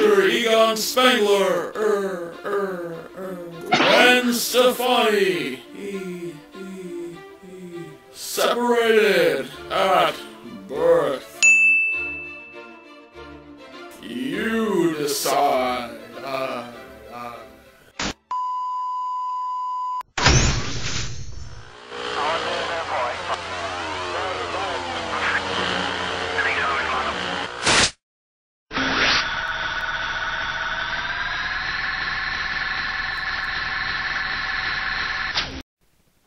Dr. Egon Spangler, Gwen Stefani, separated at birth. You decide.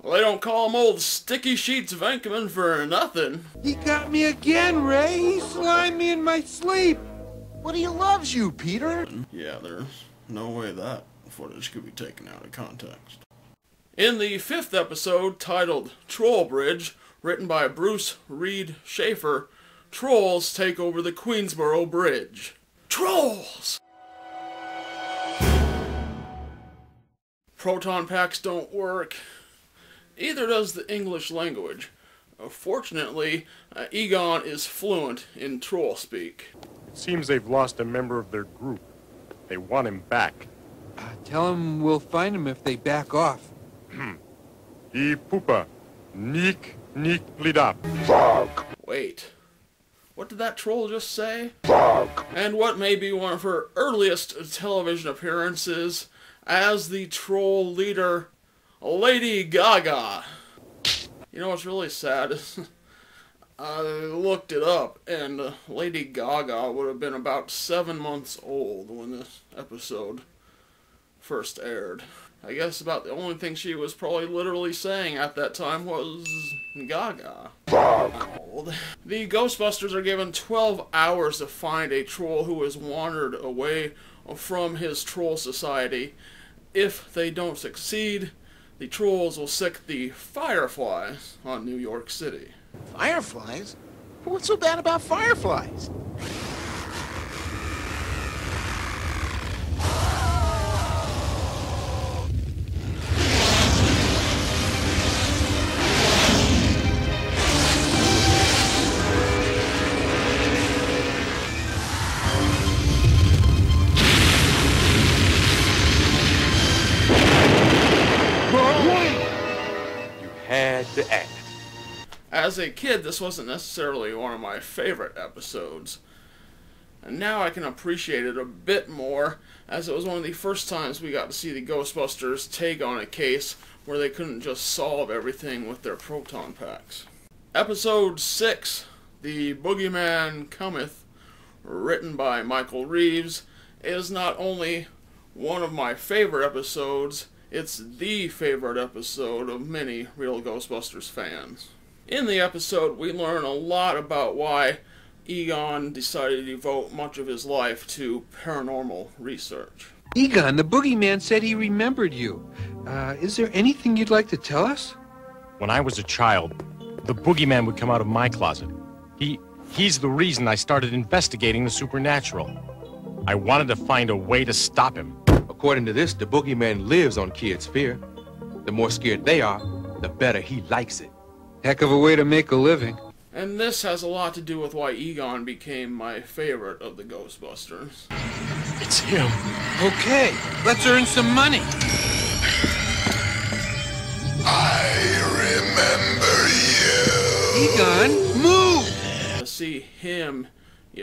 Well, they don't call him old Sticky Sheets Venkman for nothing. He got me again, Ray. He slimed me in my sleep. But he loves you, Peter. Yeah, there's no way that footage could be taken out of context. In the 5th episode, titled Troll Bridge, written by Bruce Reed Schaefer, trolls take over the Queensboro Bridge. Trolls! Proton packs don't work. Either does the English language. Fortunately, Egon is fluent in troll speak. It seems they've lost a member of their group. They want him back. Tell him we'll find him if they back off. I pupa. Nik plidap. Fuck. Wait. What did that troll just say? Fuck. And what may be one of her earliest television appearances as the troll leader, Lady Gaga. You know what's really sad? I looked it up, and Lady Gaga would have been about 7 months old when this episode first aired. I guess about the only thing she was probably literally saying at that time was Gaga. Fuck. The Ghostbusters are given 12 hours to find a troll who has wandered away from his troll society. If they don't succeed, the trolls will sick the fireflies on New York City. Fireflies? What's so bad about fireflies? Had to act. As a kid, this wasn't necessarily one of my favorite episodes. And now I can appreciate it a bit more, as it was one of the first times we got to see the Ghostbusters take on a case where they couldn't just solve everything with their proton packs. Episode 6, The Boogeyman Cometh, written by Michael Reeves, is not only one of my favorite episodes, it's the favorite episode of many real Ghostbusters fans. In the episode, we learn a lot about why Egon decided to devote much of his life to paranormal research. Egon, the boogeyman said he remembered you. Is there anything you'd like to tell us? When I was a child, the boogeyman would come out of my closet. He's the reason I started investigating the supernatural. I wanted to find a way to stop him. According to this, the boogeyman lives on kids' fear. The more scared they are, the better he likes it. Heck of a way to make a living. And this has a lot to do with why Egon became my favorite of the Ghostbusters. It's him. Okay, let's earn some money. I remember you. Egon, move! To see him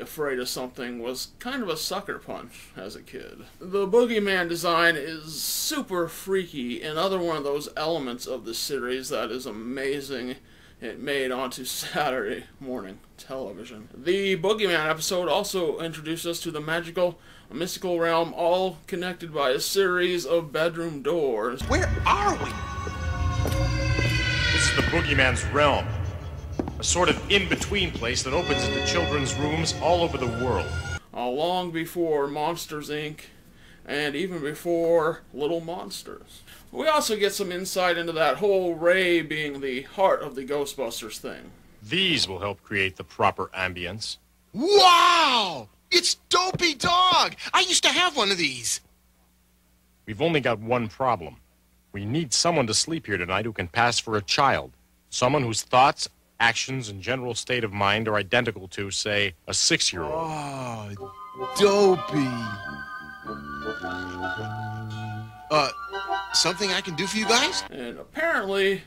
afraid of something was kind of a sucker punch as a kid. The boogeyman design is super freaky, another one of those elements of the series that is amazing. It made onto Saturday morning television. The boogeyman episode also introduced us to the magical, mystical realm, all connected by a series of bedroom doors. Where are we? This is the boogeyman's realm. A sort of in-between place that opens into children's rooms all over the world. Long before Monsters, Inc., and even before Little Monsters. We also get some insight into that whole Ray being the heart of the Ghostbusters thing. These will help create the proper ambience. Wow! It's Dopey Dog! I used to have one of these. We've only got one problem. We need someone to sleep here tonight who can pass for a child. Someone whose thoughts, actions, and general state of mind are identical to, say, a 6-year-old. Oh, Dopey. Something I can do for you guys? And apparently,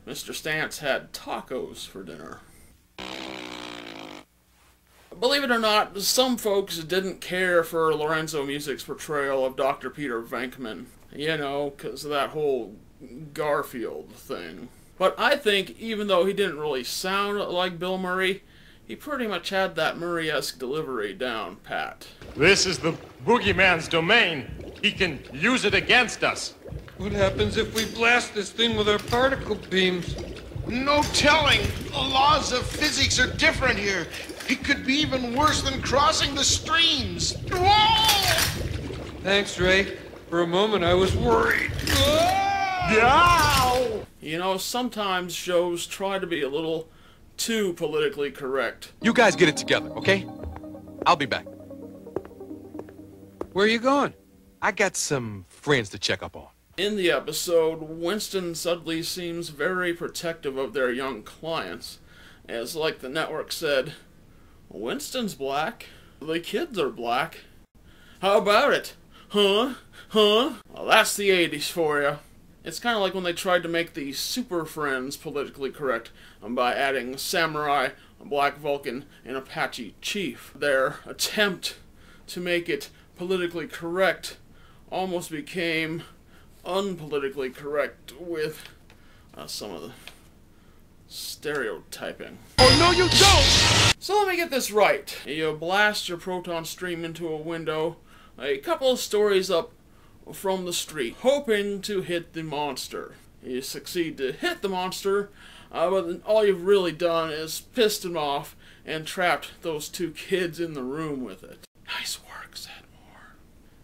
Mr. Stantz had tacos for dinner. Believe it or not, some folks didn't care for Lorenzo Music's portrayal of Dr. Peter Venkman. You know, because of that whole Garfield thing. But I think, even though he didn't really sound like Bill Murray, he pretty much had that Murray-esque delivery down pat. This is the boogeyman's domain. He can use it against us. What happens if we blast this thing with our particle beams? No telling. The laws of physics are different here. It could be even worse than crossing the streams. Whoa! Thanks, Ray. For a moment, I was worried. You know, sometimes shows try to be a little too politically correct. You guys get it together, okay? I'll be back. Where are you going? I got some friends to check up on. In the episode, Winston suddenly seems very protective of their young clients, as like the network said, Winston's black, the kids are black. How about it? Huh? Well, that's the 80s for you. It's kind of like when they tried to make the Super Friends politically correct by adding Samurai, a Black Vulcan, and Apache Chief. Their attempt to make it politically correct almost became unpolitically correct with some of the stereotyping. Oh, no, you don't! So let me get this right. You blast your proton stream into a window, a couple of stories up from the street, hoping to hit the monster. You succeed to hit the monster, but all you've really done is pissed him off and trapped those two kids in the room with it. Nice work, said Moore.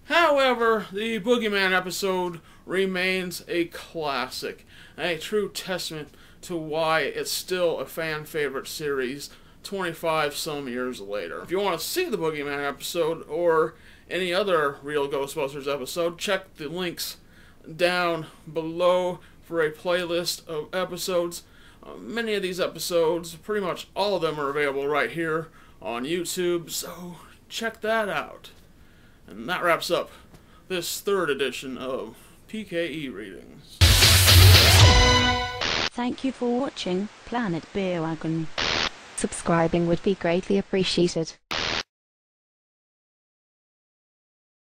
However, the Boogeyman episode remains a classic, a true testament to why it's still a fan favorite series 25 some years later. If you want to see the Boogeyman episode or any other Real Ghostbusters episode, check the links down below for a playlist of episodes. Many of these episodes, pretty much all of them, are available right here on YouTube, so check that out. And that wraps up this third edition of PKE Readings. Thank you for watching Planet Beer Wagon. Subscribing would be greatly appreciated.